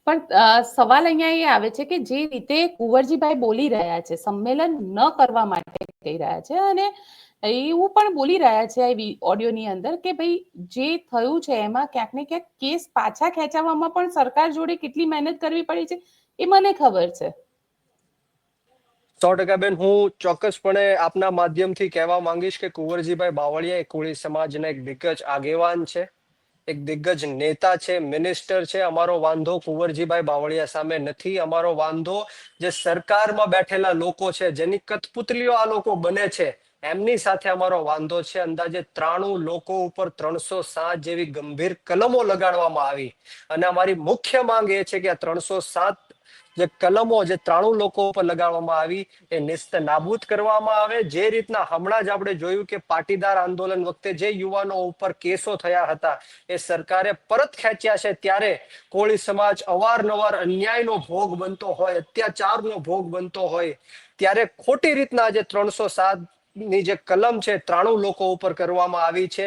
પણ સવાલ અહીંયા એ આવે છે કે જે રીતે કુંવરજીભાઈ બોલી રહ્યા છે, સંમેલન ન કરવા માટે કહી રહ્યા છે, અને એવું પણ બોલી રહ્યા છે ઓડિયોની અંદર કે ભાઈ જે થયું છે એમાં ક્યાંક ને ક્યાંક કેસ પાછા ખેંચાવવામાં પણ સરકાર જોડે કેટલી મહેનત કરવી પડી છે એ મને ખબર છે. 100% બેન, હું ચોક્કસપણે આપના માધ્યમથી કહેવા માંગીશ કે કુંવરજીભાઈ બાવળિયા એ કોળી સમાજના એક દિગ્ગજ આગેવાન છે, એક દિગ્ગજ નેતા છે, મિનિસ્ટર છે. અમારો વાંધો કુંવરજીભાઈ બાવળિયા સામે નથી. અમારો વાંધો જે સરકારમાં બેઠેલા લોકો છે, જેની કઠપુતલીઓ આ લોકો બને છે, એમની સાથે અમારો વાંધો છે. અંદાજે 93 લોકો ઉપર 307 જેવી ગંભીર કલમો લગાડવામાં આવી, અને અમારી મુખ્ય માંગ એ છે કે આ 307 જે કલમો જે 93 લોકો ઉપર લગાડવામાં આવી એ નિસ્ત નાબૂદ કરવામાં આવે. જે રીતના હમણાં જ આપણે જોયું કે પાટીદાર આંદોલન વખતે જે યુવાનો ઉપર કેસો થયા હતા એ સરકારે પરત ખેંચ્યા છે, ત્યારે કોળી સમાજ અવારનવાર અન્યાયનો ભોગ બનતો હોય, અત્યાચારનો ભોગ બનતો હોય, ત્યારે ખોટી રીતના જે 307 ની જે કલમ છે 93 લોકો ઉપર કરવામાં આવી છે,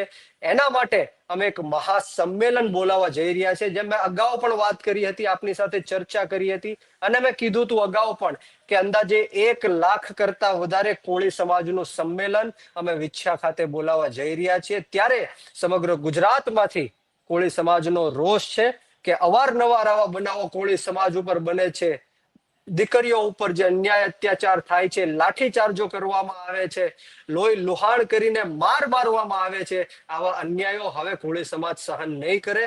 એના માટે અમે એક મહાસંમેલન બોલાવવા જઈ રહ્યા છે. જેમ મેં અગાઉ પણ વાત કરી હતી, આપની સાથે ચર્ચા કરી હતી, અને મેં કીધું હતું અગાઉ પણ કે અંદાજે 1 લાખ કરતા વધારે કોળી સમાજનું સંમેલન અમે વિછ્યા ખાતે બોલાવવા જઈ રહ્યા છીએ. ત્યારે સમગ્ર ગુજરાતમાંથી કોળી સમાજનો રોષ છે કે અવારનવાર આવા બનાવો કોળી સમાજ ઉપર બને છે, દીકરીઓ ઉપર જે અન્યાય અત્યાચાર થાય છે, લાઠીચાર્જો કરવામાં આવે છે, લોહી લુહાણ કરીને મારવામાં આવે છે. આવા અન્યાયો હવે કોળી સમાજ સહન નહીં કરે.